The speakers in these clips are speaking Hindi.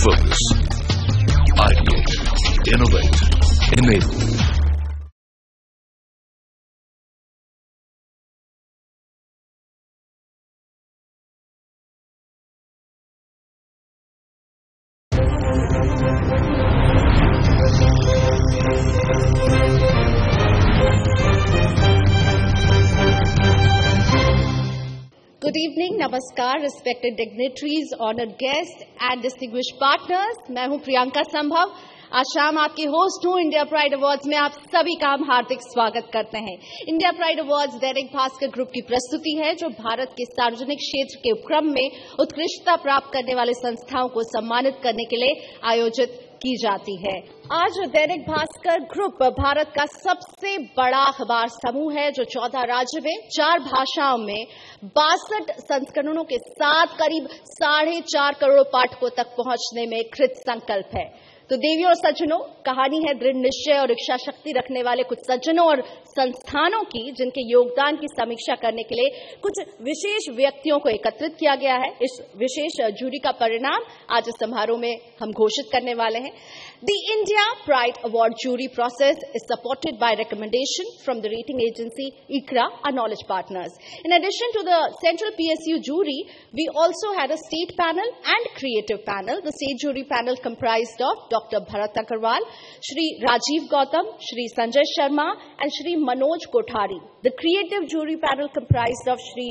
Focus. Ideate. Innovate. Enable. Good evening, नमस्कार, respected dignitaries, honored guests and distinguished partners. मैं हूं प्रियंका संभव। आज शाम आपकी होस्ट हूं। इंडिया प्राइड अवार्ड्स में आप सभी का हम हार्दिक स्वागत करते हैं। इंडिया प्राइड अवार्ड्स दैनिक भास्कर ग्रुप की प्रस्तुति है, जो भारत के सार्वजनिक क्षेत्र के उपक्रम में उत्कृष्टता प्राप्त करने वाले संस्थाओं को सम्मानित करने के लिए आयोजित की जाती है। आज दैनिक भास्कर ग्रुप भारत का सबसे बड़ा अखबार समूह है, जो 14 राज्य में 4 भाषाओं में 62 संस्करणों के साथ करीब 4.5 करोड़ पाठकों तक पहुंचने में कृत संकल्प है। तो देवियों और सज्जनों, कहानी है दृढ़ निश्चय और इच्छा शक्ति रखने वाले कुछ सज्जनों और संस्थानों की, जिनके योगदान की समीक्षा करने के लिए कुछ विशेष व्यक्तियों को एकत्रित किया गया है। इस विशेष जूरी का परिणाम आज इस समारोह में हम घोषित करने वाले हैं। The India Pride Award jury process is supported by recommendation from the rating agency ICRA, our knowledge partners. In addition to the central PSU jury, we also had a state panel and creative panel. The state jury panel comprised of Dr. Bharat Agarwal, Shri Rajiv Gautam, Shri Sanjay Sharma, and Shri Manoj Kothari. The creative jury panel comprised of Shri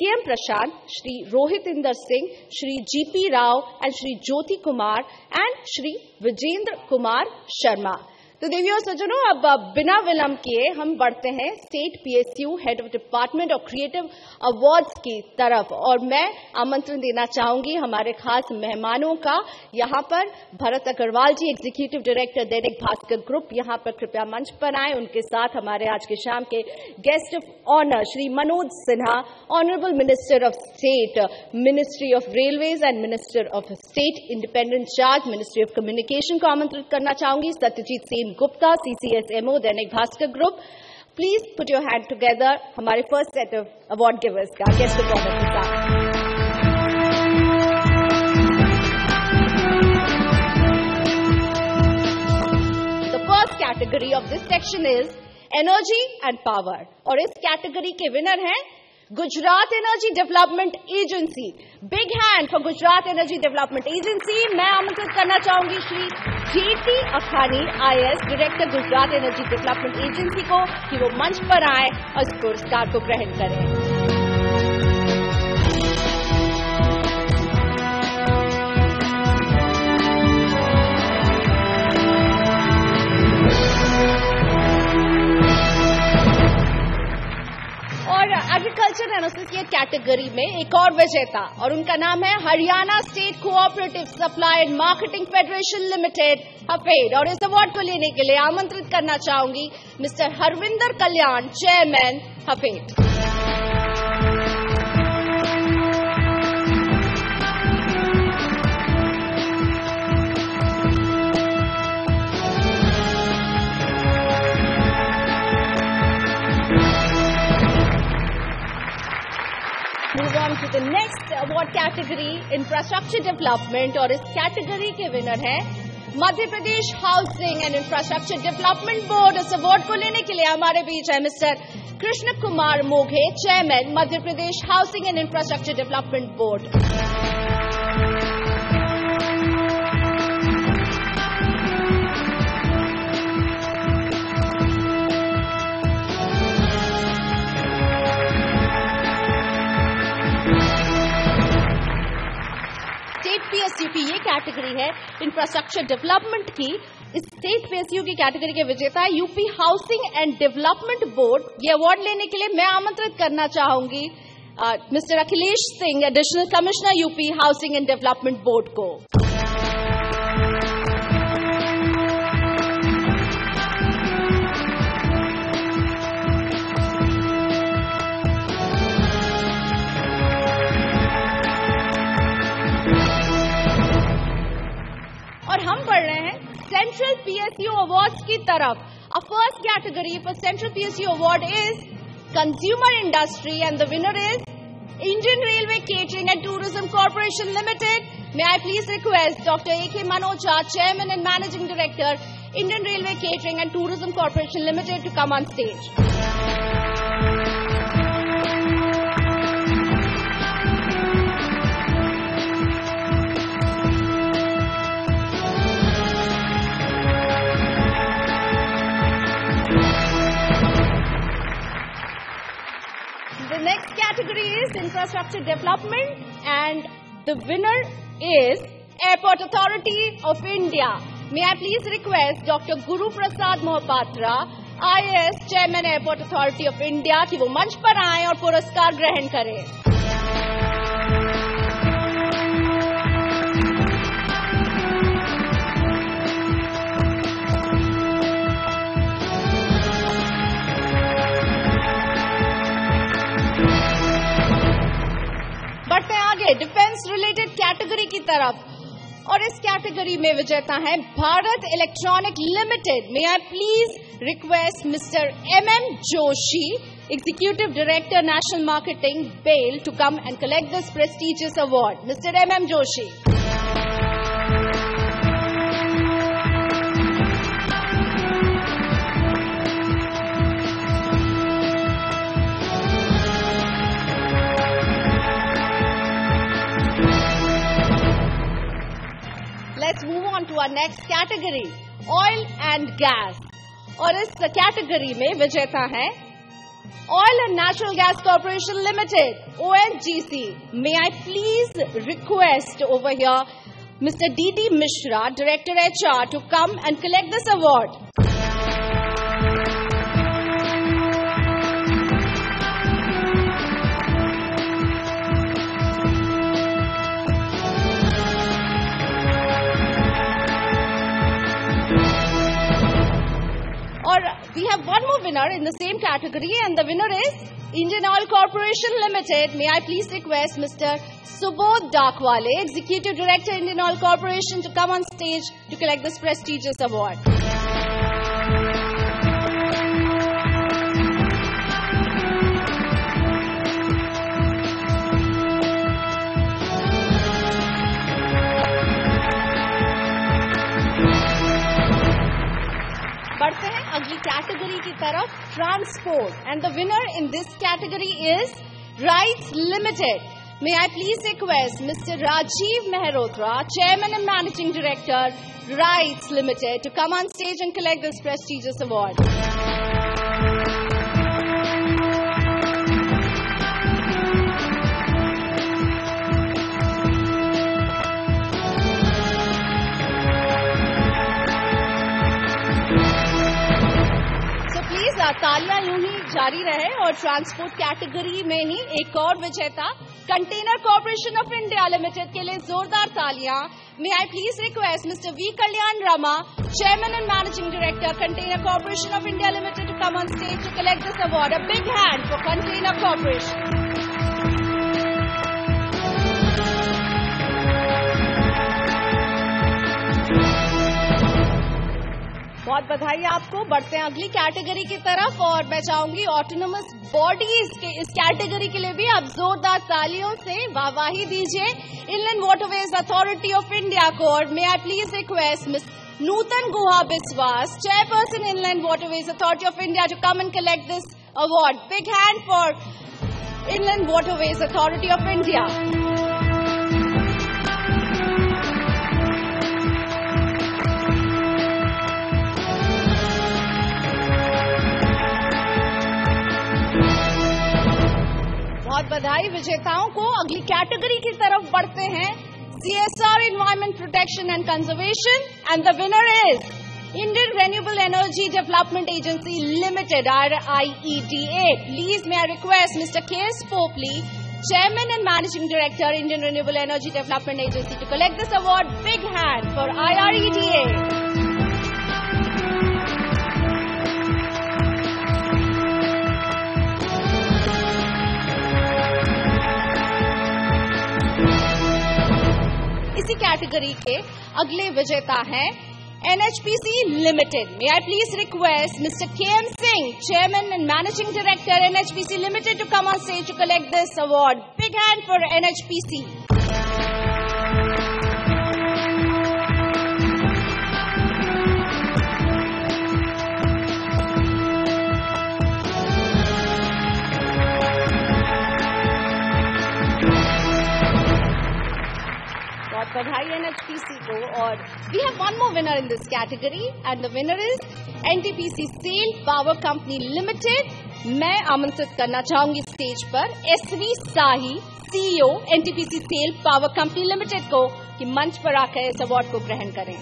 K.M. Prashant, Shri Rohit Inder Singh, Shri G.P. Rao, and Shri Jyoti Kumar, and Shri Vijendra Kumar Sharma. तो देवियों और सज्जनों, अब बिना विलंब किए हम बढ़ते हैं state PSU head of department और क्रिएटिव अवार्ड्स की तरफ। और मैं आमंत्रण देना चाहूंगी हमारे खास मेहमानों का। यहाँ पर भरत अग्रवाल जी, एग्जीक्यूटिव डायरेक्टर दैनिक भास्कर ग्रुप, यहाँ पर कृपया मंच पर आए। उनके साथ हमारे आज के शाम के guest of honour Shri Manoj Sinha, honourable minister of state, ministry of railways and minister of state independent charge, ministry of communication को आमंत्रित करना चाहूंगी। Satyajit Sen Gupta, CCSMO, Dainik Bhaskar group. Please put your hand together हमारे first set of award givers का गेस्ट ऑफ ऑनर के साथ। The first category of this section is energy and power, और इस कैटेगरी के विनर हैं Gujarat energy development agency. Big hand for Gujarat energy development agency. मैं आमंत्रित करना चाहूंगी Shri JT Akhani, IAS, director Gujarat energy development agency को, कि वो मंच पर आए और इस पुरस्कार को ग्रहण करें। और एग्रीकल्चर एंड एसोसिएट कैटेगरी में एक और विजेता, और उनका नाम है Haryana state cooperative supply and marketing federation limited, HAFED. और इस अवार्ड को लेने के लिए आमंत्रित करना चाहूंगी mister Harvinder Kalyan, chairman, HAFED. Move on to the next award category, infrastructure development, और इस कैटेगरी के विनर है Madhya Pradesh housing and infrastructure development board. इस अवार्ड को लेने के लिए हमारे बीच है mister Krishna Kumar Moghe, chairman, Madhya Pradesh housing and infrastructure development board. PSU की ये कैटेगरी है इंफ्रास्ट्रक्चर डेवलपमेंट की। इस स्टेट पीएसयू की कैटेगरी के विजेता है UP housing and development board. ये अवार्ड लेने के लिए मैं आमंत्रित करना चाहूंगी mister Akhilesh Singh, additional commissioner, UP housing and development board को। और हम बढ़ रहे हैं सेंट्रल पीएसयू अवार्ड्स की तरफ। A first category for Central PSU Award is Consumer Industry, and the winner is Indian Railway Catering and Tourism Corporation Limited, May I please request Dr. A.K. Manocha, Chairman and Managing Director, Indian Railway Catering and Tourism Corporation Limited, to come on stage. The next category is infrastructure development, and the winner is Airport Authority of India. May I please request Dr. Guru Prasad Mohapatra, IAS Chairman Airport Authority of India, कि वो मंच पर आएं और पुरस्कार ग्रहण करें. बढ़ते हैं आगे डिफेंस रिलेटेड कैटेगरी की तरफ, और इस कैटेगरी में विजेता है Bharat electronic limited. May I please request mister MM Joshi, executive director national marketing, BEL, to come and collect this prestigious award. Mister MM Joshi. Let's move on to our next category, oil and gas. और इस कैटेगरी में विजेता है Oil and Natural Gas Corporation Limited, ONGC. May I please request over here Mr. D.D. Mishra, Director HR, to come and collect this award. We have one more winner in the same category, and the winner is Indian Oil Corporation Limited. May I please request Mr. Subodh Dakwale, Executive Director, Indian Oil Corporation, to come on stage to collect this prestigious award. बढ़ते हैं अगली कैटेगरी की तरफ, transport, and the winner in this category is RITES limited. May I please request mister Rajiv Mehrotra, chairman and managing director, RITES limited, to come on stage and collect this prestigious award. तालियां यूं ही जारी रहे. और ट्रांसपोर्ट कैटेगरी में ही एक और विजेता container corporation of India limited के लिए जोरदार तालियां. May I please request mister V Kalyan Rama, chairman and managing director, container corporation of India limited, to come on stage to collect this award. A big hand for container corporation. बहुत बधाई आपको. बढ़ते हैं अगली कैटेगरी की तरफ, और मैं चाहूंगी ऑटोनोमस बॉडीज के इस कैटेगरी के लिए भी आप जोरदार तालियों से वाहवाही दीजिए. Inland waterways authority of India को, और may I please request miss Nutan Guha Biswas, chairperson inland waterways authority of India, to come and collect this award. Big hand for inland waterways authority of India. बहुत बधाई विजेताओं को. अगली कैटेगरी की तरफ बढ़ते हैं, CSR environment protection and conservation, and the winner is Indian renewable energy development agency limited, RIEDA. Please may I request mister KS Popli, chairman and managing director, Indian renewable energy development agency, to collect this award. Big hand for IREDA. इसी कैटेगरी के अगले विजेता हैं NHPC limited. May I please request mister KM Singh, chairman and managing director, NHPC limited, to come on stage to collect this award. Big hand for NHPC. बहुत बधाई NHPC को। और we have one more winner in this category and the winner is NTPC SAIL power company limited. मैं आमंत्रित करना चाहूंगी स्टेज पर SV Sahi, CEO NTPC SAIL power company limited को कि मंच पर आकर इस अवार्ड को ग्रहण करें।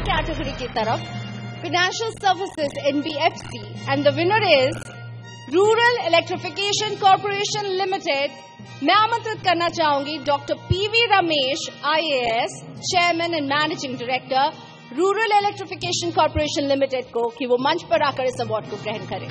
कैटेगरी की तरफ financial services NBFC and the winner is rural electrification corporation limited. मैं आमंत्रित करना चाहूंगी doctor PV Ramesh IAS, chairman and managing director rural electrification corporation limited को कि वो मंच पर आकर इस अवार्ड को ग्रहण करें।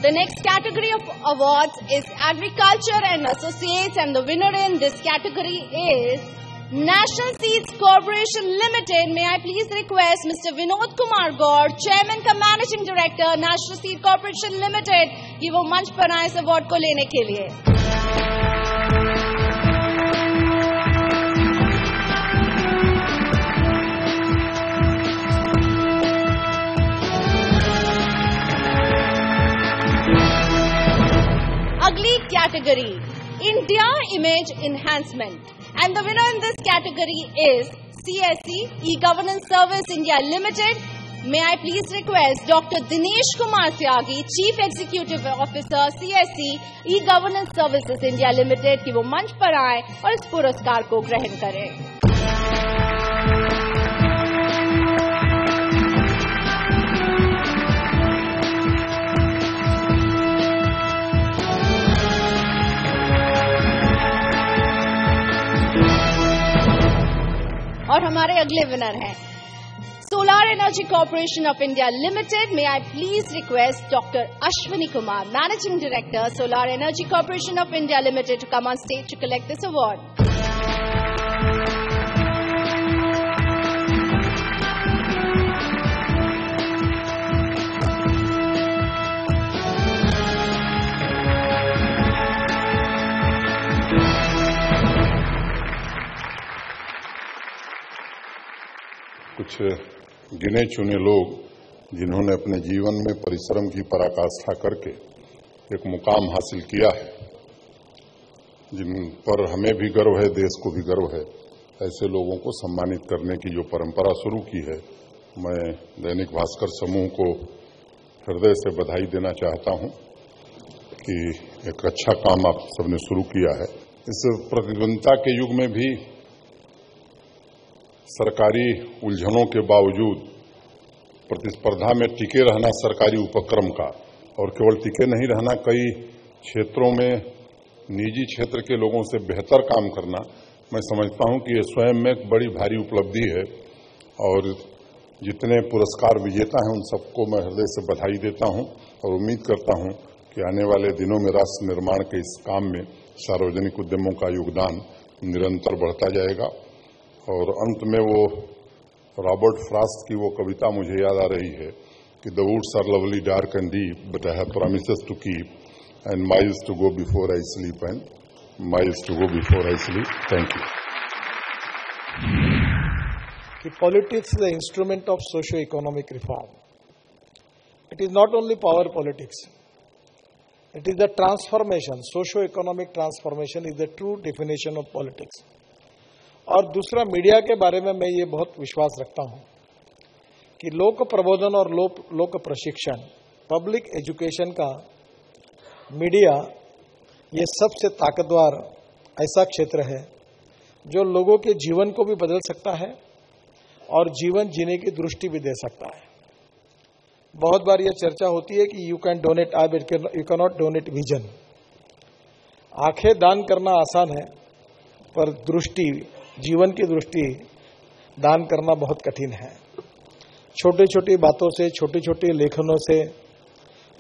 The next category of awards is Agriculture and Associates, and the winner in this category is National Seeds Corporation Limited. May I please request Mr. Vinod Kumar Gaur, Chairman का Managing Director, National Seed Corporation Limited, कि वो मंच पर आए इस अवार्ड को लेने के लिए। Ugly category, India Image Enhancement, and the winner in this category is CSE E-Governance Service India Limited. May I please request Dr. Dinesh Kumar Tyagi, Chief Executive Officer CSE E-Governance Services India Limited, कि वो मंच पर आए और इस पुरस्कार को ग्रहण करें। और हमारे अगले विनर हैं solar energy corporation of India limited. May I please request doctor Ashwini Kumar, managing director solar energy corporation of India limited, to come on stage to collect this award. कुछ गिने चुने लोग जिन्होंने अपने जीवन में परिश्रम की पराकाष्ठा करके एक मुकाम हासिल किया है, जिन पर हमें भी गर्व है, देश को भी गर्व है, ऐसे लोगों को सम्मानित करने की जो परंपरा शुरू की है, मैं दैनिक भास्कर समूह को हृदय से बधाई देना चाहता हूं कि एक अच्छा काम आप सबने शुरू किया है। इस प्रतिद्वंदिता के युग में भी सरकारी उलझनों के बावजूद प्रतिस्पर्धा में टिके रहना सरकारी उपक्रम का, और केवल टिके नहीं रहना, कई क्षेत्रों में निजी क्षेत्र के लोगों से बेहतर काम करना, मैं समझता हूं कि ये स्वयं में एक बड़ी भारी उपलब्धि है। और जितने पुरस्कार विजेता हैं उन सबको मैं हृदय से बधाई देता हूं और उम्मीद करता हूं कि आने वाले दिनों में राष्ट्र निर्माण के इस काम में सार्वजनिक उद्यमों का योगदान निरंतर बढ़ता जाएगा। और अंत में वो रॉबर्ट फ्रॉस्ट की वो कविता मुझे याद आ रही है कि the woods are lovely dark and deep but I have promises to keep and miles to go before I sleep and miles to go before I sleep. Thank you. कि politics is the instrument of socio economic reform. It is not only power politics, it is the transformation, socio economic transformation is the true definition of politics. और दूसरा, मीडिया के बारे में मैं ये बहुत विश्वास रखता हूं कि लोक प्रबोधन और लोक प्रशिक्षण, पब्लिक एजुकेशन का मीडिया ये सबसे ताकतवर ऐसा क्षेत्र है जो लोगों के जीवन को भी बदल सकता है और जीवन जीने की दृष्टि भी दे सकता है। बहुत बार यह चर्चा होती है कि you can donate I but you can not donate vision. आंखें दान करना आसान है, पर दृष्टि, जीवन की दृष्टि दान करना बहुत कठिन है। छोटी छोटी बातों से, छोटी छोटी लेखनों से,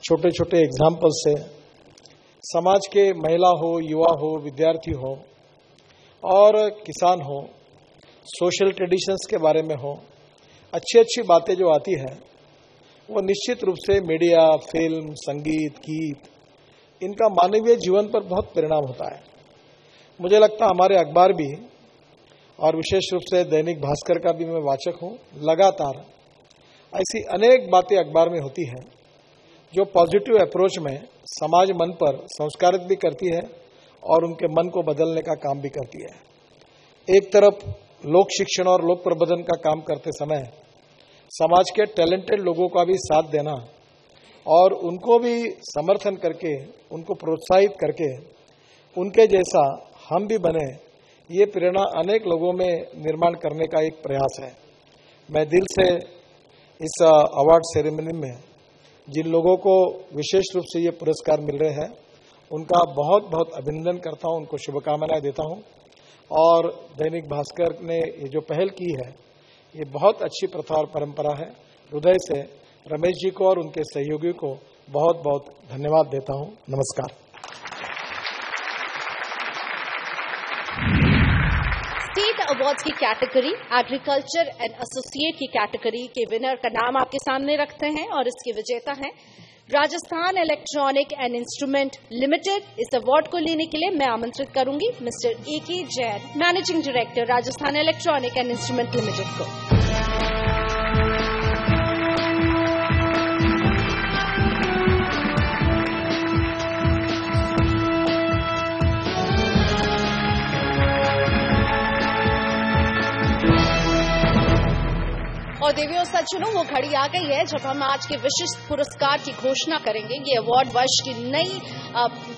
छोटे छोटे एग्जाम्पल से समाज के महिला हो, युवा हो, विद्यार्थी हो और किसान हो, सोशल ट्रेडिशंस के बारे में हो, अच्छी अच्छी बातें जो आती हैं वो निश्चित रूप से मीडिया, फिल्म, संगीत, गीत, इनका मानवीय जीवन पर बहुत परिणाम होता है। मुझे लगता है हमारे अखबार भी, और विशेष रूप से दैनिक भास्कर का भी मैं वाचक हूं, लगातार ऐसी अनेक बातें अखबार में होती हैं जो पॉजिटिव अप्रोच में समाज मन पर संस्कारित भी करती है और उनके मन को बदलने का काम भी करती है। एक तरफ लोक शिक्षण और लोक प्रबोधन का काम करते समय समाज के टैलेंटेड लोगों का भी साथ देना और उनको भी समर्थन करके, उनको प्रोत्साहित करके उनके जैसा हम भी बने, ये प्रेरणा अनेक लोगों में निर्माण करने का एक प्रयास है। मैं दिल से इस अवार्ड सेरेमनी में जिन लोगों को विशेष रूप से ये पुरस्कार मिल रहे हैं उनका बहुत बहुत अभिनंदन करता हूं, उनको शुभकामनाएं देता हूं। और दैनिक भास्कर ने ये जो पहल की है ये बहुत अच्छी प्रथा और परंपरा है। हृदय से रमेश जी को और उनके सहयोगी को बहुत बहुत धन्यवाद देता हूं। नमस्कार। स्टेट अवार्ड्स की कैटेगरी एग्रीकल्चर एंड एसोसिएट की कैटेगरी के विनर का नाम आपके सामने रखते हैं और इसके विजेता हैं Rajasthan electronic and instrument limited. इस अवार्ड को लेने के लिए मैं आमंत्रित करूंगी mister A.K. Jain, managing director Rajasthan electronic and instrument limited को। और देवी और सज्जनों, वो घड़ी आ गई है जब हम आज के विशिष्ट पुरस्कार की घोषणा करेंगे। ये अवार्ड वर्ष की नई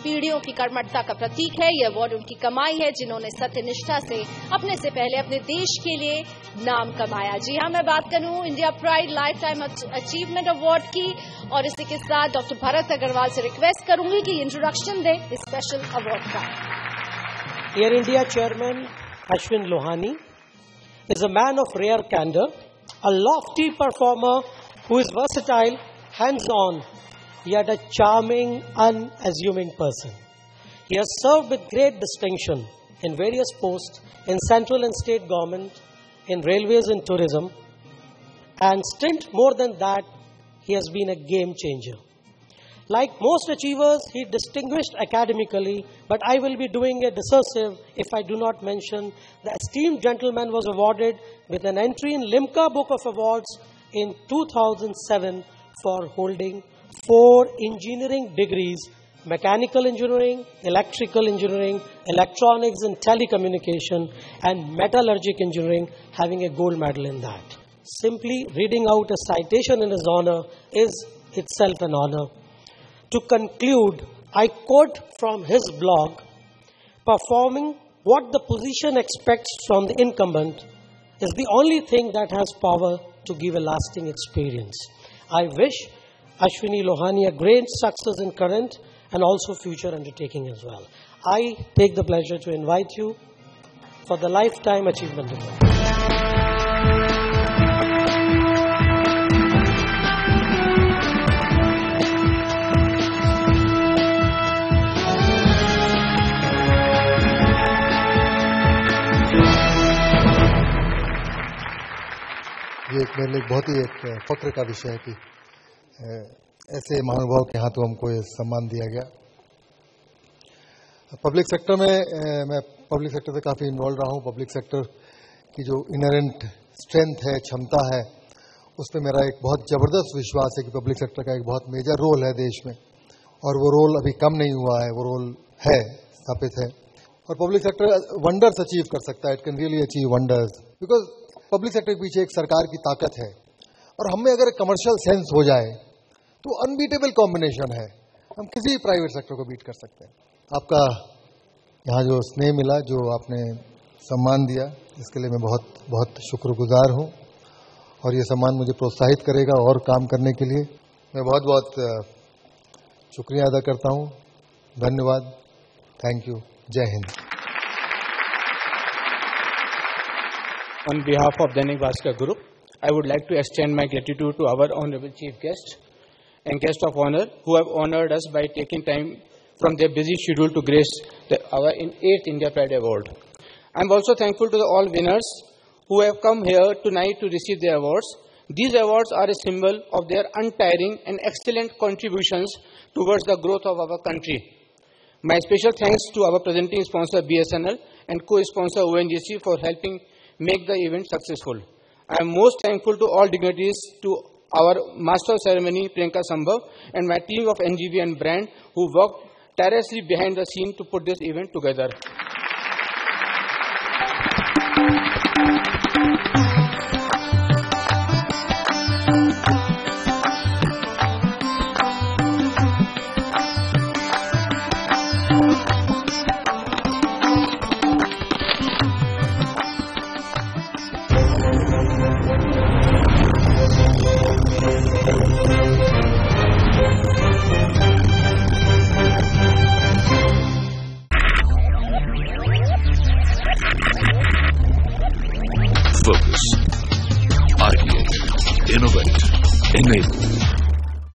पीढ़ियों की कर्मठता का प्रतीक है। ये अवार्ड उनकी कमाई है जिन्होंने सत्यनिष्ठा से अपने से पहले अपने देश के लिए नाम कमाया। जी हाँ, मैं बात करूं India pride life time achievement award की और इसी के साथ डॉक्टर भरत अग्रवाल से रिक्वेस्ट करूंगी कि इंट्रोडक्शन दें इस स्पेशल अवार्ड का। Air India chairman Ashwin Lohani is a man of rare candor, a lofty performer who is versatile, hands-on, yet a charming, unassuming person. He has served with great distinction in various posts in central and state government, in railways and tourism, and stint more than that, he has been a game changer. Like most achievers, he distinguished academically, but I will be doing a disservice if I do not mention the esteemed gentleman was awarded with an entry in Limca Book of Awards in 2007 for holding 4 engineering degrees: mechanical engineering, electrical engineering, electronics and telecommunication, and metallurgic engineering, having a gold medal in that. Simply reading out a citation in his honor is itself an honor. To conclude, I quote from his blog, "Performing what the position expects from the incumbent is the only thing that has power to give a lasting experience." I wish Ashwini Lohani a great success in current and also future undertaking as well. I take the pleasure to invite you for the Lifetime Achievement Award. ये मेरे लिए बहुत ही एक फक्र का विषय है कि ऐसे महानुभाव के हाथों हमको ये सम्मान दिया गया। पब्लिक सेक्टर में मैं पब्लिक सेक्टर से काफ़ी इन्वॉल्व रहा हूँ। पब्लिक सेक्टर की जो इनहेरेंट स्ट्रेंथ है, क्षमता है, उसमें मेरा एक बहुत ज़बरदस्त विश्वास है कि पब्लिक सेक्टर का एक बहुत मेजर रोल है देश में, और वो रोल अभी कम नहीं हुआ है, वो रोल है, स्थापित है। और पब्लिक सेक्टर वंडर्स अचीव कर सकता है। It can really achieve wonders because public sector के पीछे एक सरकार की ताकत है, और हमें अगर कमर्शियल सेंस हो जाए तो अनबीटेबल कॉम्बिनेशन है। हम किसी प्राइवेट सेक्टर को बीट कर सकते हैं। आपका यहाँ जो स्नेह मिला, जो आपने सम्मान दिया, इसके लिए मैं बहुत बहुत शुक्रगुजार हूँ, और ये सम्मान मुझे प्रोत्साहित करेगा और काम करने के लिए। मैं बहुत बहुत शुक्रिया अदा करता हूँ। धन्यवाद। Thank you. जय Hind. On behalf of Dainik Bhaskar Group, I would like to extend my gratitude to our honorable chief guest and guest of honor who have honored us by taking time from their busy schedule to grace our 8th India Pride Award. I am also thankful to all winners who have come here tonight to receive their awards. These awards are a symbol of their untiring and excellent contributions towards the growth of our country. My special thanks to our presenting sponsor BSNL and co-sponsor ONGC for helping make the event successful. I am most thankful to all dignitaries, to our Master of Ceremony Priyanka Sambhav and my team of NGV and brand who worked tirelessly behind the scene to put this event together. Focus. Ideate. Innovate. Enable.